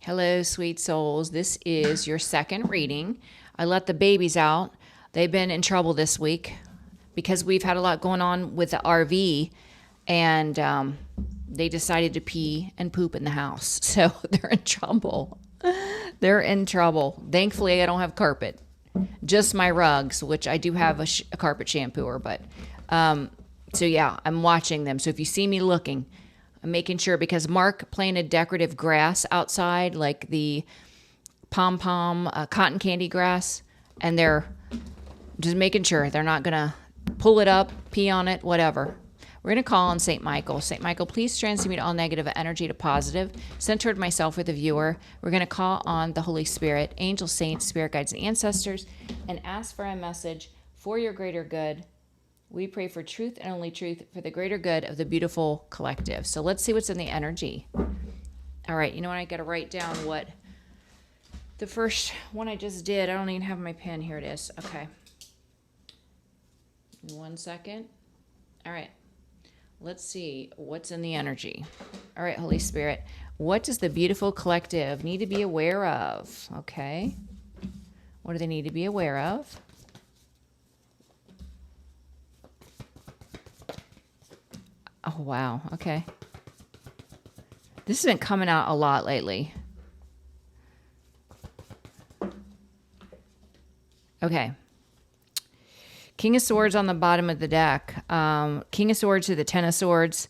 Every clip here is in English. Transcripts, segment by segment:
Hello, sweet souls. This is your second reading. I let the babies out. They've been in trouble this week because we've had a lot going on with the RV, and they decided to pee and poop in the house. So they're in trouble. They're in trouble. Thankfully, I don't have carpet, just my rugs, which I do have a carpet shampooer. But so yeah, I'm watching them. So if you see me looking, I'm making sure, because Mark planted decorative grass outside, like the pom-pom cotton candy grass, and they're just making sure they're not going to pull it up, pee on it, whatever. We're going to call on St. Michael. St. Michael, please transmute all negative energy to positive, centered myself or the viewer. We're going to call on the Holy Spirit, angels, saints, spirit guides, and ancestors, and ask for a message for your greater good. We pray for truth and only truth for the greater good of the beautiful collective. So let's see what's in the energy. All right, you know what? I got to write down what the first one I just did. I don't even have my pen. Here it is. Okay. 1 second. All right. Let's see what's in the energy. All right, Holy Spirit, what does the beautiful collective need to be aware of? Okay. What do they need to be aware of? Oh, wow. Okay. This has been coming out a lot lately. Okay. King of Swords on the bottom of the deck. King of Swords to the Ten of Swords.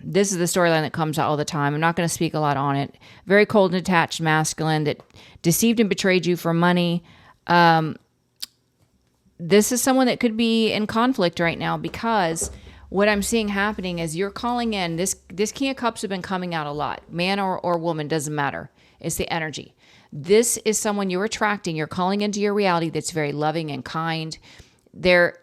This is the storyline that comes out all the time. I'm not going to speak a lot on it. Very cold and attached masculine that deceived and betrayed you for money. This is someone that could be in conflict right now, because what I'm seeing happening is you're calling in. This King of Cups have been coming out a lot. Man or woman, doesn't matter. It's the energy. This is someone you're attracting. You're calling into your reality that's very loving and kind. They're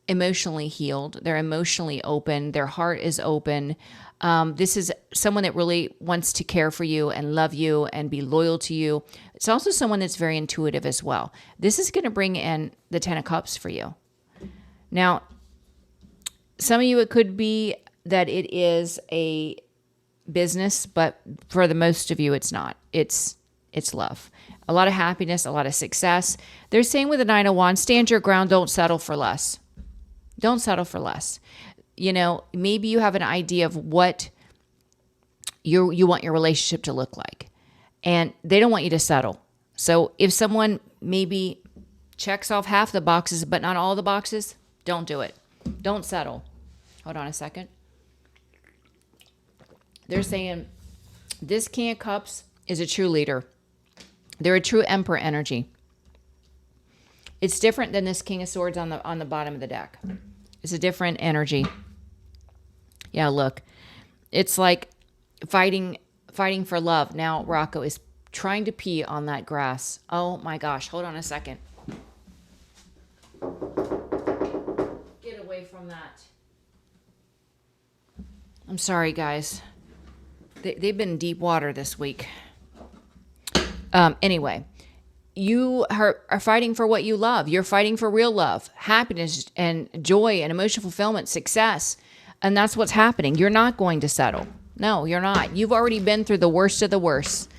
emotionally healed. They're emotionally open. Their heart is open. This is someone that really wants to care for you and love you and be loyal to you. It's also someone that's very intuitive as well. This is going to bring in the Ten of Cups for you. Now, some of you, it could be that it is a business, but for the most of you, it's not. It's love. A lot of happiness, a lot of success. They're saying with the Nine of Wands, stand your ground, don't settle for less. Don't settle for less. You know, maybe you have an idea of what you want your relationship to look like, and they don't want you to settle. So if someone maybe checks off half the boxes, but not all the boxes, don't do it. Don't settle. Hold on a second. They're saying this King of Cups is a true leader. They're a true Emperor energy. It's different than this King of Swords on the bottom of the deck. It's a different energy. Yeah, look. It's like fighting for love. Now Rocco is trying to pee on that grass. Oh my gosh. Hold on a second. Get away from that. I'm sorry, guys. They've been in deep water this week. Anyway, you are fighting for what you love. You're fighting for real love, happiness and joy and emotional fulfillment, success. And that's what's happening. You're not going to settle. No, you're not. You've already been through the worst of the worst.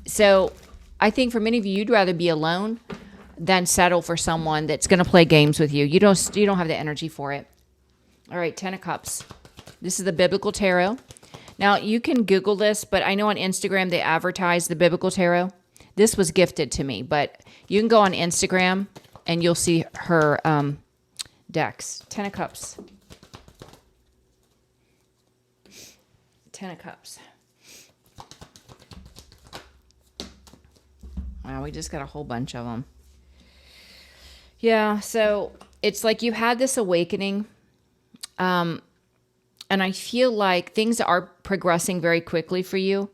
So I think for many of you, you'd rather be alone than settle for someone that's going to play games with you. You don't have the energy for it. All right, Ten of Cups. This is the Biblical Tarot. Now, you can Google this, but I know on Instagram they advertise the Biblical Tarot. This was gifted to me, but you can go on Instagram and you'll see her decks. Ten of Cups. Ten of Cups. Wow, we just got a whole bunch of them. Yeah, so it's like you had this awakening. And I feel like things are progressing very quickly for you.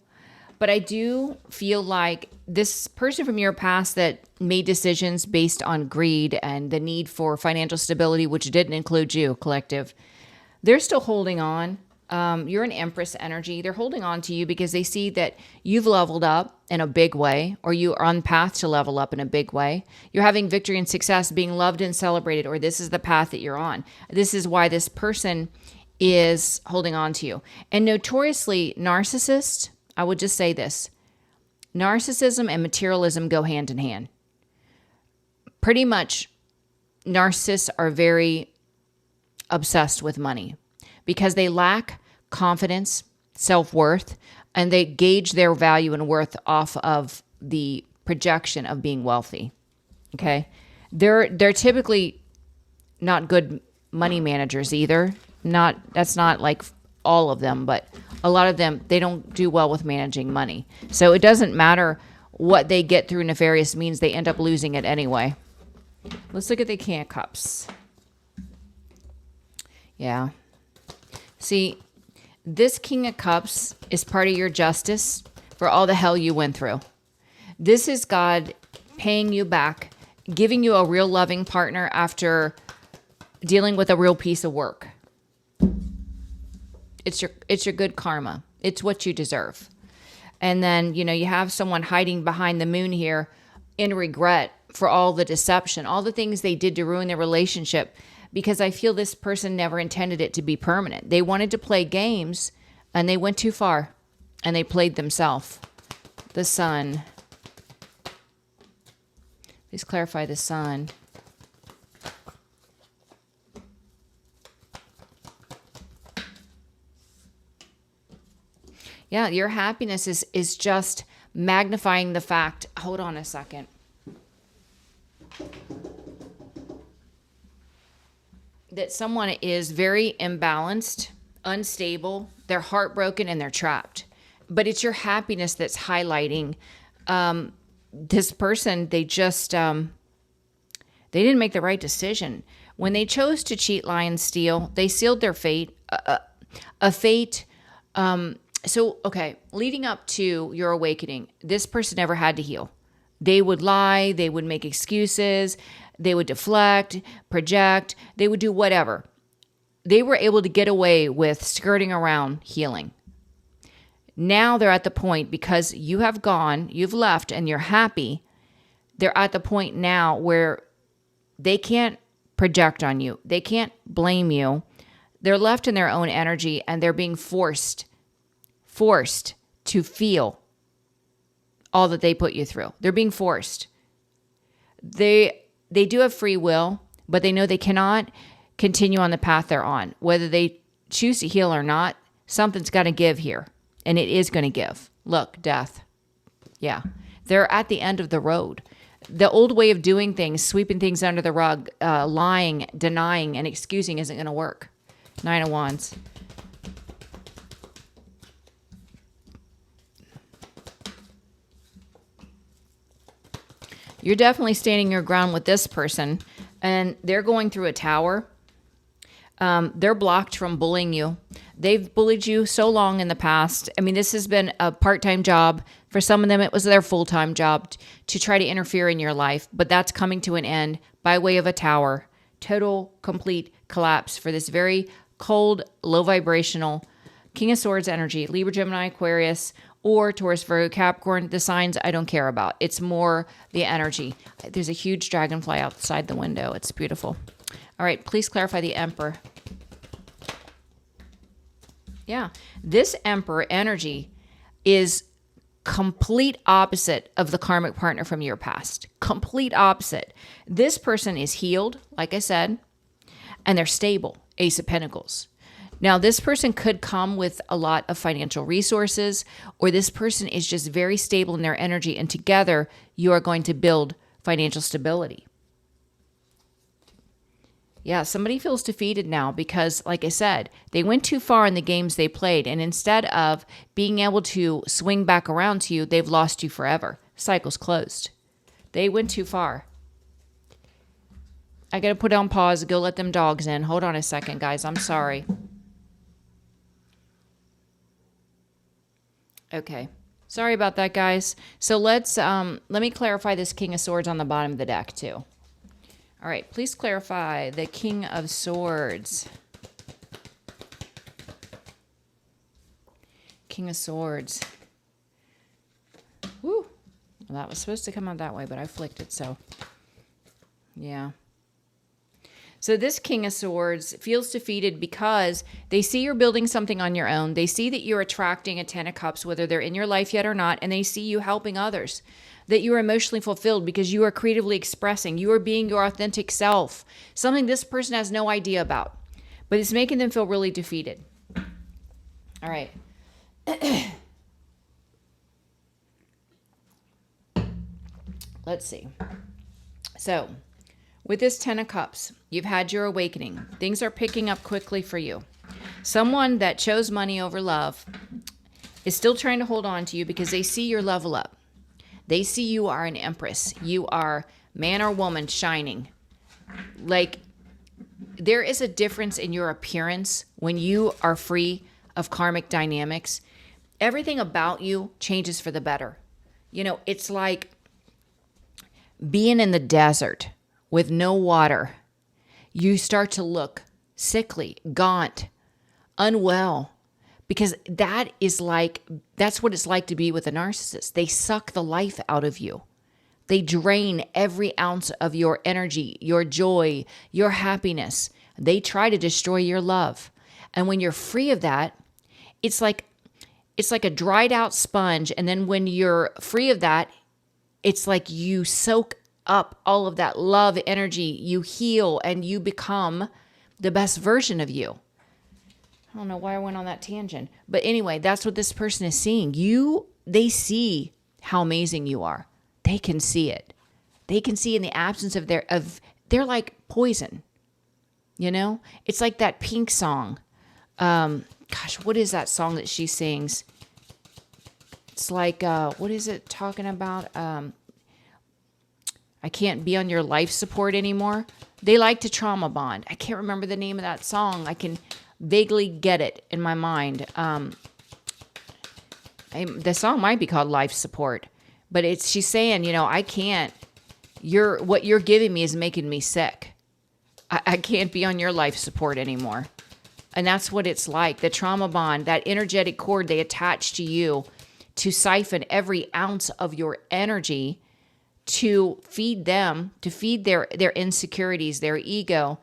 But I do feel like this person from your past that made decisions based on greed and the need for financial stability, which didn't include you, collective, they're still holding on. You're an Empress energy. They're holding on to you because they see that you've leveled up in a big way, or you are on path to level up in a big way. You're having victory and success, being loved and celebrated, or this is the path that you're on. This is why this person is holding on to you. And notoriously, narcissists, I would just say this, narcissism and materialism go hand in hand. Pretty much, narcissists are very obsessed with money because they lack confidence, self-worth, and they gauge their value and worth off of the projection of being wealthy. Okay? They're typically not good money managers either. That's not like all of them, but a lot of them, they don't do well with managing money. So it doesn't matter what they get through nefarious means, they end up losing it anyway. Let's look at the King of Cups. Yeah. See, this King of Cups is part of your justice for all the hell you went through. This is God paying you back, giving you a real loving partner after dealing with a real piece of work. It's your good karma. It's what you deserve. And then, you have someone hiding behind the moon here in regret for all the deception, all the things they did to ruin their relationship, because I feel this person never intended it to be permanent. They wanted to play games and they went too far and they played themselves. The Sun. Please clarify the Sun. Yeah, your happiness is just magnifying the fact. Hold on a second. That someone is very imbalanced, unstable, they're heartbroken, and they're trapped. But it's your happiness that's highlighting this person. They just, they didn't make the right decision. When they chose to cheat, lie, and steal, they sealed their fate. A fate. Okay, leading up to your awakening, this person never had to heal. They would lie, they would make excuses, they would deflect, project, they would do whatever. They were able to get away with skirting around healing. Now they're at the point, because you have gone, you've left, and you're happy, they're at the point now where they can't project on you. They can't blame you. They're left in their own energy, and they're being forced to feel all that they put you through. They're being forced. They do have free will, but they know they cannot continue on the path they're on. Whether they choose to heal or not, something's got to give here, and it is going to give. Look, death. Yeah. They're at the end of the road. The old way of doing things, sweeping things under the rug, lying, denying, and excusing isn't going to work. 9 of Wands. You're definitely standing your ground with this person, and they're going through a tower. They're blocked from bullying you. They've bullied you so long in the past. I mean, this has been a part-time job. For some of them, it was their full-time job to try to interfere in your life, but that's coming to an end by way of a tower. Total, complete collapse for this very cold, low-vibrational King of Swords energy, Libra, Gemini, Aquarius, or Taurus, Virgo, Capricorn. The signs I don't care about. It's more the energy. There's a huge dragonfly outside the window. It's beautiful. All right, please clarify the Emperor. Yeah, this Emperor energy is complete opposite of the karmic partner from your past. Complete opposite. This person is healed, like I said, and they're stable. Ace of Pentacles. Now, this person could come with a lot of financial resources, or this person is just very stable in their energy, and together you are going to build financial stability. Yeah, somebody feels defeated now because, like I said, they went too far in the games they played, and instead of being able to swing back around to you, they've lost you forever. Cycle's closed. They went too far. I got to put on pause, go let them dogs in. Hold on a second, guys. I'm sorry. Okay. Sorry about that, guys. So let me clarify this King of Swords on the bottom of the deck, too. All right, please clarify the King of Swords. King of Swords. Woo. Well, that was supposed to come out that way, but I flicked it, so. Yeah. So this King of Swords feels defeated because they see you're building something on your own. They see that you're attracting a Ten of Cups, whether they're in your life yet or not, and they see you helping others, that you are emotionally fulfilled because you are creatively expressing. You are being your authentic self, something this person has no idea about, but it's making them feel really defeated. All right. Let's see. So with this Ten of Cups, you've had your awakening. Things are picking up quickly for you. Someone that chose money over love is still trying to hold on to you because they see your level up. They see you are an empress. You are man or woman shining. Like, there is a difference in your appearance when you are free of karmic dynamics. Everything about you changes for the better. You know, it's like being in the desert with no water. You start to look sickly, gaunt, unwell, because that's what it's like to be with a narcissist. They suck the life out of you. They drain every ounce of your energy, your joy, your happiness. They try to destroy your love. And when you're free of that, it's like a dried out sponge. And then when you're free of that, it's like you soak up all of that love energy, you heal, and you become the best version of you. I don't know why I went on that tangent. But anyway, that's what this person is seeing. They see how amazing you are. They can see it. They can see in the absence of they're like poison. You know? It's like that Pink song. What is that song that she sings? It's like, what is it talking about? I can't be on your life support anymore. They like to trauma bond. I can't remember the name of that song. I can vaguely get it in my mind. The song might be called Life Support, but she's saying, you know, I can't, what you're giving me is making me sick. I can't be on your life support anymore. And that's what it's like. The trauma bond, that energetic cord they attach to you to siphon every ounce of your energy to feed them, to feed their insecurities, their ego.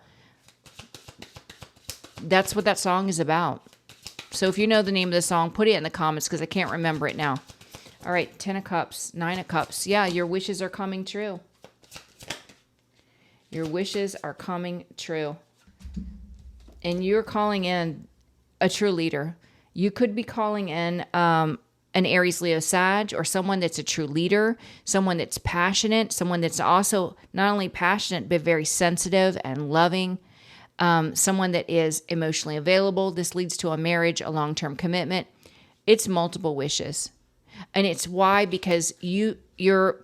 That's what that song is about. So if you know the name of the song, put it in the comments because I can't remember it now. All right, 10 of Cups, 9 of Cups. Yeah, your wishes are coming true. Your wishes are coming true. And you're calling in a true leader. You could be calling in an Aries, Leo, Sag, or someone that's a true leader, someone that's passionate, someone that's also not only passionate, but very sensitive and loving, someone that is emotionally available. This leads to a marriage, a long-term commitment. It's multiple wishes. And it's why, because you're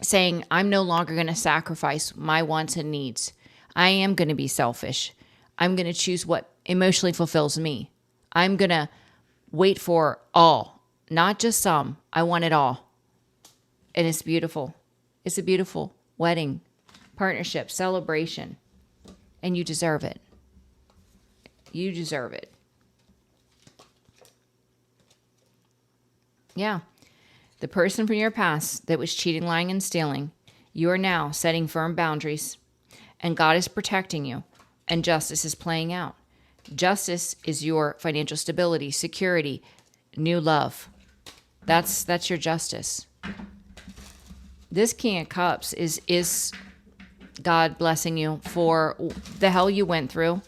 saying, I'm no longer going to sacrifice my wants and needs. I am going to be selfish. I'm going to choose what emotionally fulfills me. I'm going to wait for all, not just some. I want it all. And it's beautiful. It's a beautiful wedding, partnership, celebration. And you deserve it. You deserve it. Yeah. The person from your past that was cheating, lying, and stealing, you are now setting firm boundaries. And God is protecting you. And justice is playing out. Justice is your financial stability, security, new love. That's your justice. This King of Cups is God blessing you for the hell you went through.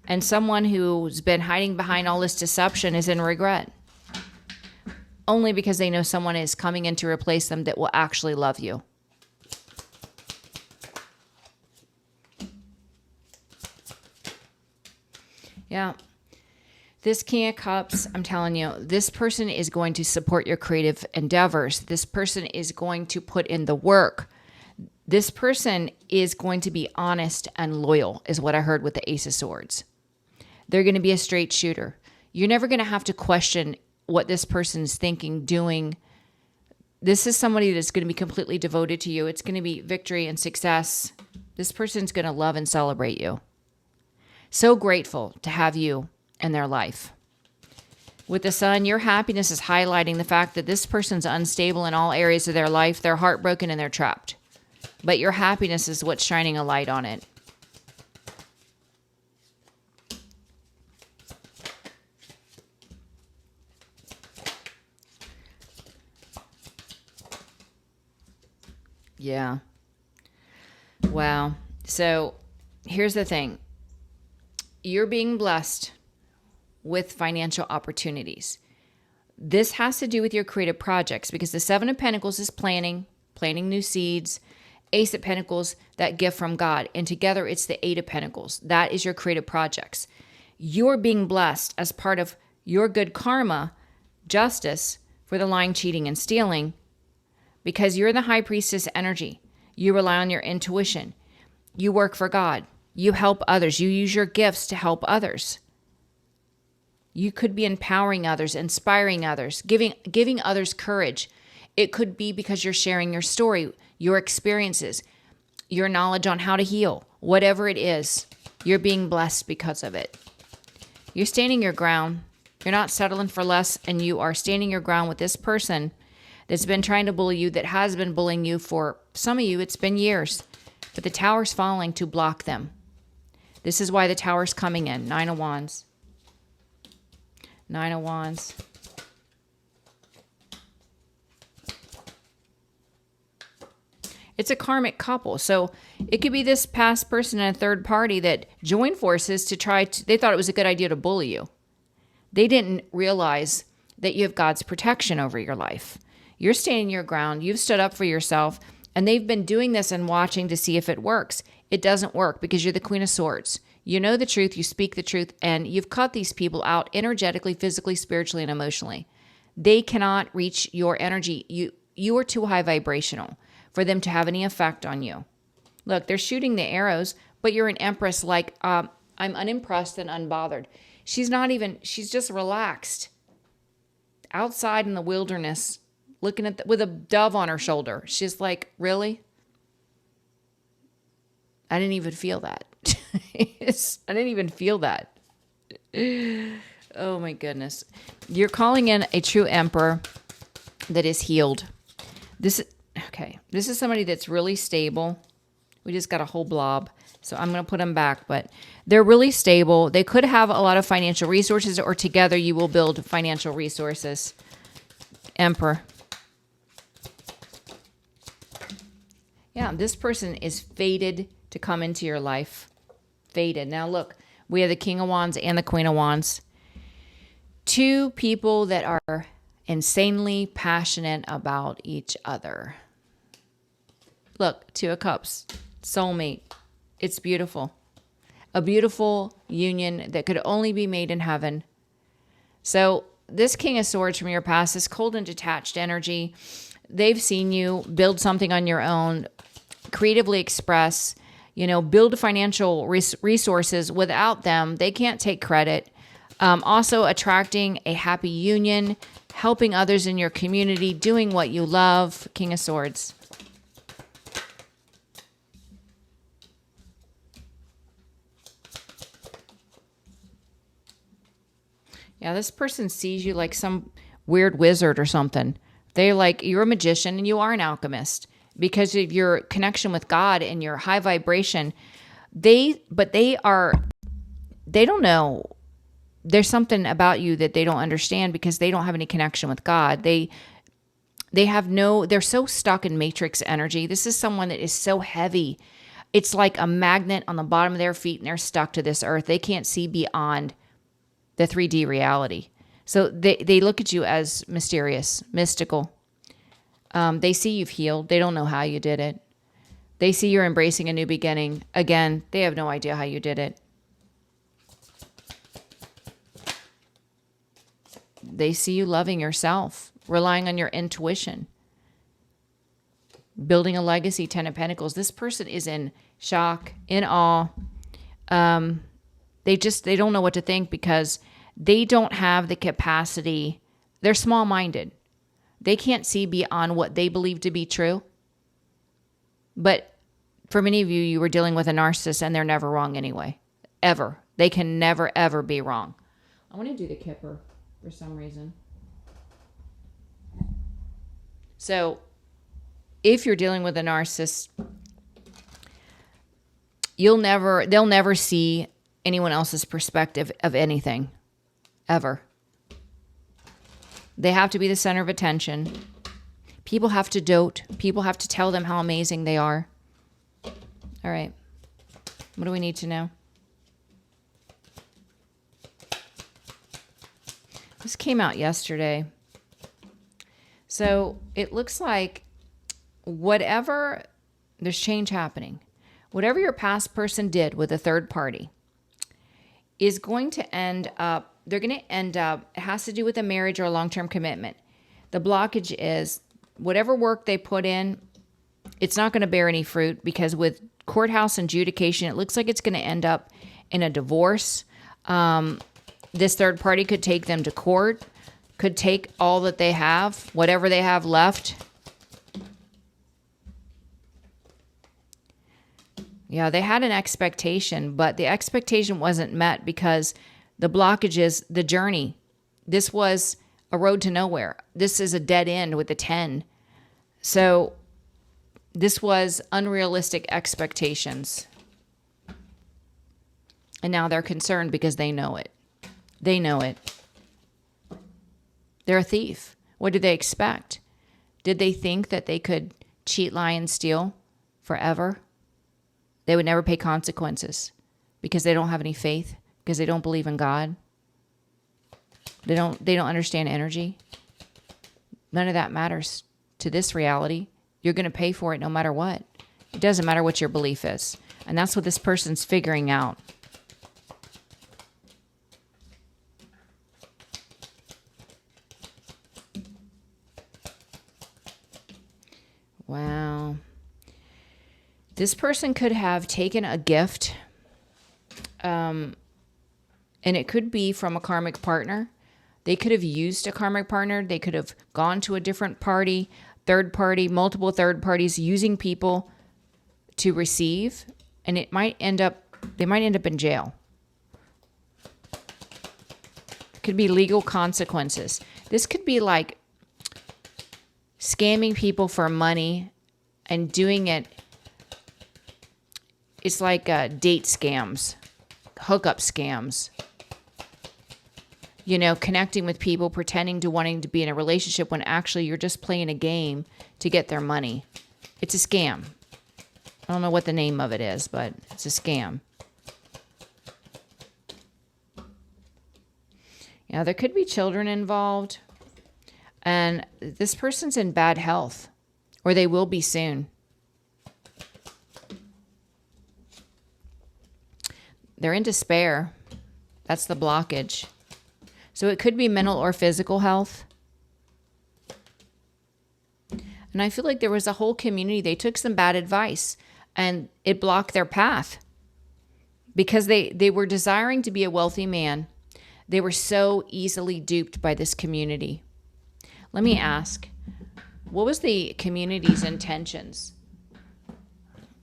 And someone who's been hiding behind all this deception is in regret. Only because they know someone is coming in to replace them that will actually love you. Yeah. This King of Cups, I'm telling you, this person is going to support your creative endeavors. This person is going to put in the work. This person is going to be honest and loyal, is what I heard with the Ace of Swords. They're going to be a straight shooter. You're never going to have to question what this person's thinking, doing. This is somebody that's going to be completely devoted to you. It's going to be victory and success. This person's going to love and celebrate you. So grateful to have you in their life. With the Sun, your happiness is highlighting the fact that this person's unstable in all areas of their life. They're heartbroken and they're trapped. But your happiness is what's shining a light on it. Yeah. Wow. So here's the thing. You're being blessed with financial opportunities. This has to do with your creative projects because the Seven of Pentacles is planting new seeds. Ace of Pentacles, that gift from God. And together it's the Eight of Pentacles. That is your creative projects. You're being blessed as part of your good karma, justice for the lying, cheating, and stealing because you're the high priestess energy. You rely on your intuition. You work for God. You help others. You use your gifts to help others. You could be empowering others, inspiring others, giving others courage. It could be because you're sharing your story, your experiences, your knowledge on how to heal. Whatever it is, you're being blessed because of it. You're standing your ground. You're not settling for less, and you are standing your ground with this person that's been trying to bully you, that has been bullying you for some of you, it's been years. But the tower's falling to block them. This is why the tower's coming in. Nine of Wands. Nine of Wands. It's a karmic couple. So it could be this past person and a third party that joined forces to they thought it was a good idea to bully you. They didn't realize that you have God's protection over your life. You're standing your ground. You've stood up for yourself. And they've been doing this and watching to see if it works. It doesn't work because you're the Queen of Swords. You know the truth, you speak the truth, and you've cut these people out energetically, physically, spiritually, and emotionally. They cannot reach your energy. You are too high vibrational for them to have any effect on you. Look, they're shooting the arrows, but you're an empress like, I'm unimpressed and unbothered. She's just relaxed. Outside in the wilderness, looking with a dove on her shoulder. She's like, really? I didn't even feel that. I didn't even feel that. Oh my goodness. You're calling in a true emperor that is healed. This is somebody that's really stable. We just got a whole blob. So I'm going to put them back, but they're really stable. They could have a lot of financial resources, or together you will build financial resources. Emperor. Yeah, this person is fated to come into your life. Fated. Now look, we have the King of Wands and the Queen of Wands. Two people that are insanely passionate about each other. Look, Two of Cups, soulmate. It's beautiful. A beautiful union that could only be made in heaven. So this King of Swords from your past, this cold and detached energy, they've seen you build something on your own, creatively express, build financial resources. Without them, they can't take credit. Also attracting a happy union, helping others in your community, doing what you love. King of Swords. Yeah, this person sees you like some weird wizard or something. They're like, you're a magician and you are an alchemist because of your connection with God and your high vibration. They don't know. There's something about you that they don't understand because they don't have any connection with God. They're so stuck in matrix energy. This is someone that is so heavy. It's like a magnet on the bottom of their feet and they're stuck to this earth. They can't see beyond the 3D reality. So they look at you as mysterious, mystical. They see you've healed. They don't know how you did it. They see you're embracing a new beginning. Again, they have no idea how you did it. They see you loving yourself, relying on your intuition, building a legacy. 10 of Pentacles. This person is in shock, in awe. They don't know what to think because they don't have the capacity. They're small-minded. They can't see beyond what they believe to be true. But for many of you, you were dealing with a narcissist and they're never wrong anyway. Ever. They can never, ever be wrong. I want to do the Kipper for some reason. So if you're dealing with a narcissist, they'll never see anyone else's perspective of anything, ever. They have to be the center of attention. People have to dote. People have to tell them how amazing they are. All right. What do we need to know? This came out yesterday. So it looks like there's change happening. Whatever your past person did with a third party is going to end up, it has to do with a marriage or a long-term commitment. The blockage is whatever work they put in, it's not going to bear any fruit, because with courthouse adjudication, it looks like it's going to end up in a divorce. This third party could take them to court, could take all that they have, whatever they have left. Yeah, they had an expectation, but the expectation wasn't met because the blockage is the journey. This was a road to nowhere. This is a dead end with a 10. So this was unrealistic expectations. And now they're concerned because they know it. They know it. They're a thief. What did they expect? Did they think that they could cheat, lie, and steal forever? They would never pay consequences because they don't have any faith, because they don't believe in God. They don't understand energy. None of that matters to this reality. You're going to pay for it no matter what. It doesn't matter what your belief is. And that's what this person's figuring out. Wow. This person could have taken a gift, and it could be from a karmic partner. They could have used a karmic partner. They could have gone to a different party, third party, multiple third parties, using people to receive, and they might end up in jail. Could be legal consequences. This could be like scamming people for money and doing it. It's like date scams, hookup scams. You know, connecting with people, pretending to wanting to be in a relationship when actually you're just playing a game to get their money. It's a scam. I don't know what the name of it is, but it's a scam. Yeah, there could be children involved. And this person's in bad health, or they will be soon. They're in despair. That's the blockage. So it could be mental or physical health. And I feel like there was a whole community. They took some bad advice and it blocked their path because they were desiring to be a wealthy man. They were so easily duped by this community. Let me ask, what was the community's intentions?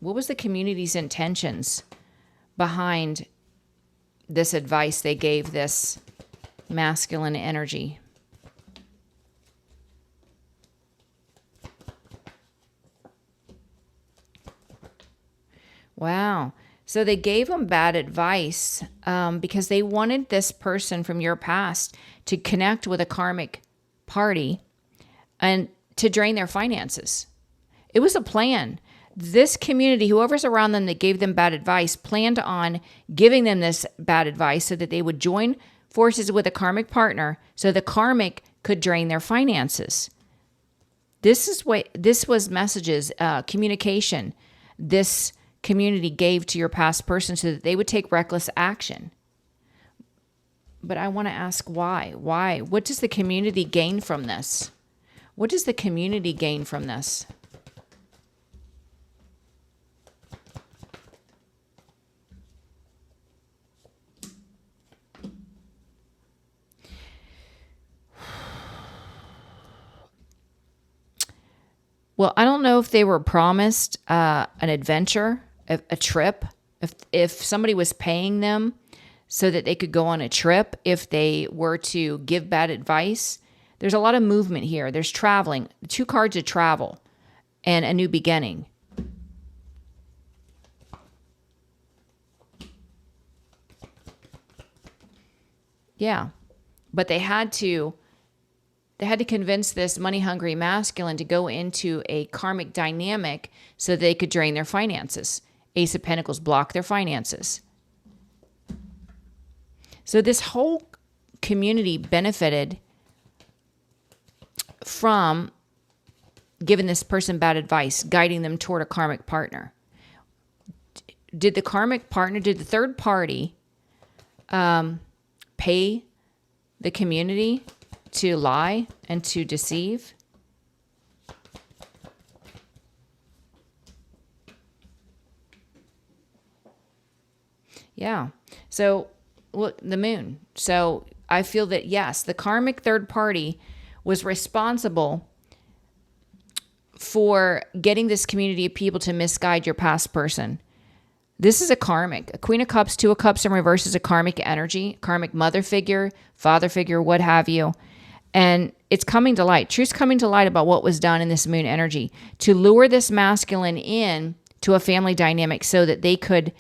What was the community's intentions behind this advice they gave this masculine energy? Wow. So they gave them bad advice because they wanted this person from your past to connect with a karmic party and to drain their finances. It was a plan. This community, whoever's around them that gave them bad advice, planned on giving them this bad advice so that they would join forces with a karmic partner so the karmic could drain their finances. This was messages, communication this community gave to your past person so that they would take reckless action. But I want to ask why? Why? What does the community gain from this? What does the community gain from this? Well, I don't know if they were promised an adventure, a trip, if somebody was paying them so that they could go on a trip, if they were to give bad advice. There's a lot of movement here. There's traveling, 2 cards of travel, and a new beginning. Yeah, but they had to They had to convince this money-hungry masculine to go into a karmic dynamic so they could drain their finances. Ace of Pentacles, block their finances. So this whole community benefited from giving this person bad advice, guiding them toward a karmic partner. Did the third party pay the community to lie and to deceive? Yeah. So, look, the moon. So I feel that, yes, the karmic third party was responsible for getting this community of people to misguide your past person. This is a karmic. A Queen of Cups, Two of Cups in reverse is a karmic energy, karmic mother figure, father figure, what have you. And it's coming to light. Truth's coming to light about what was done in this moon energy to lure this masculine in to a family dynamic so that they could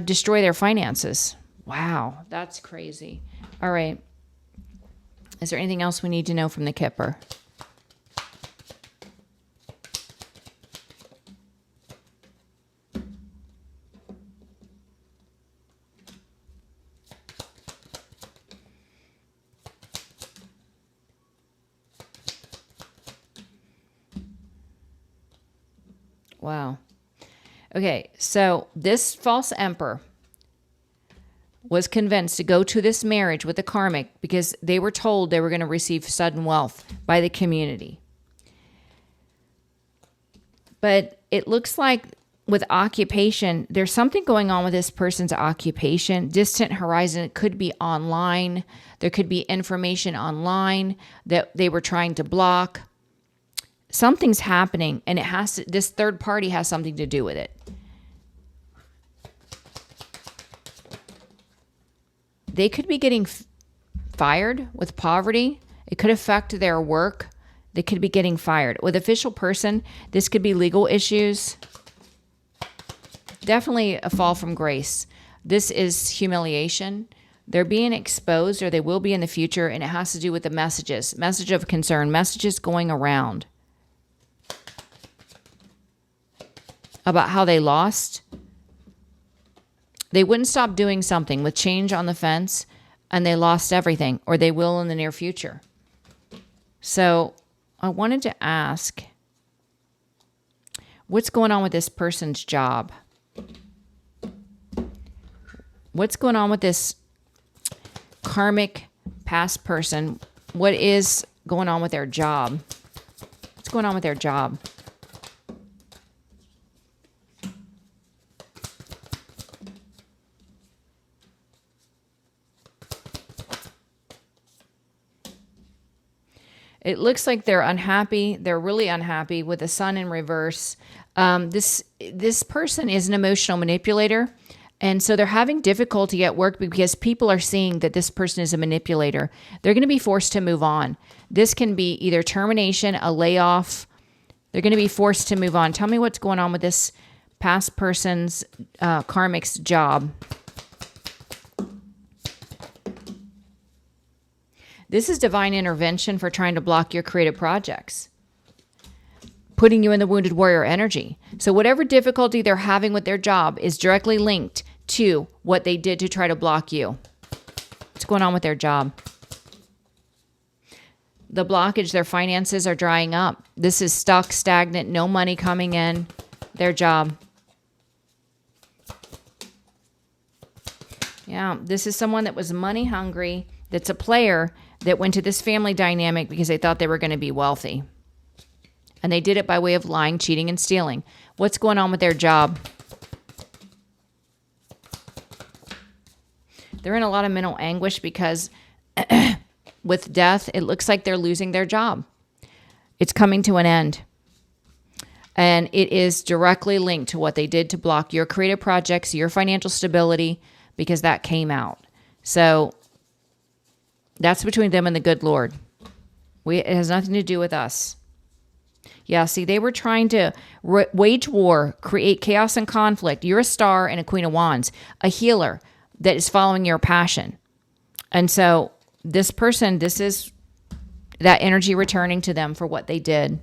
destroy their finances. Wow, that's crazy. All right. Is there anything else we need to know from the Kipper? Wow. Okay, so this false emperor was convinced to go to this marriage with the karmic because they were told they were going to receive sudden wealth by the community. But it looks like with occupation, there's something going on with this person's occupation. Distant horizon, it could be online. There could be information online that they were trying to block. Something's happening, and this third party has something to do with it. They could be getting fired with poverty. It could affect their work. They could be getting fired. With official person, this could be legal issues. Definitely a fall from grace. This is humiliation. They're being exposed, or they will be in the future, and it has to do with the messages. Message of concern, messages going around about how they lost. They wouldn't stop doing something with change on the fence, and they lost everything, or they will in the near future. So I wanted to ask, what's going on with this person's job? What's going on with this karmic past person? What is going on with their job? What's going on with their job? It looks like they're unhappy. They're really unhappy with the sun in reverse. This person is an emotional manipulator. And so they're having difficulty at work because people are seeing that this person is a manipulator. They're going to be forced to move on. This can be either termination, a layoff. They're going to be forced to move on. Tell me what's going on with this past person's karmic's job. This is divine intervention for trying to block your creative projects, putting you in the wounded warrior energy. So whatever difficulty they're having with their job is directly linked to what they did to try to block you. What's going on with their job? The blockage, their finances are drying up. This is stuck, stagnant, no money coming in. Their job. Yeah, this is someone that was money hungry, that's a player, that went to this family dynamic because they thought they were going to be wealthy. And they did it by way of lying, cheating, and stealing. What's going on with their job? They're in a lot of mental anguish because with death, it looks like they're losing their job. It's coming to an end. And it is directly linked to what they did to block your creative projects, your financial stability, because that came out. So that's between them and the good Lord. It has nothing to do with us. Yeah, see, they were trying to wage war, create chaos and conflict. You're a star and a Queen of Wands, a healer that is following your passion. And so this person, this is that energy returning to them for what they did.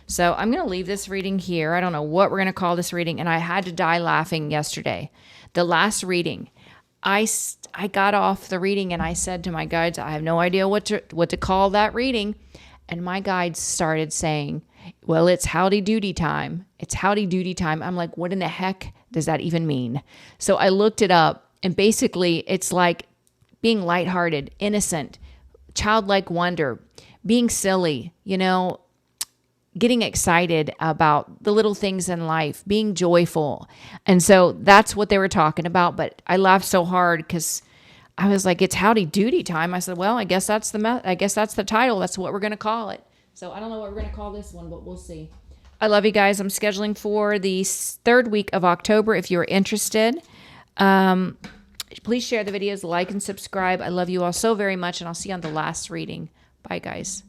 So I'm going to leave this reading here. I don't know what we're going to call this reading. And I had to die laughing yesterday. The last reading, I got off the reading and I said to my guides, I have no idea what to call that reading. And my guides started saying, well, it's howdy doody time. It's howdy doody time. I'm like, what in the heck does that even mean? So I looked it up, and basically it's like being lighthearted, innocent, childlike wonder, being silly, getting excited about the little things in life, being joyful. And so that's what they were talking about. But I laughed so hard because I was like, it's howdy doody time. I said, well, I guess that's the title. That's what we're going to call it. So I don't know what we're going to call this one, but we'll see. I love you guys. I'm scheduling for the third week of October. If you're interested, please share the videos, like and subscribe. I love you all so very much, and I'll see you on the last reading. Bye, guys.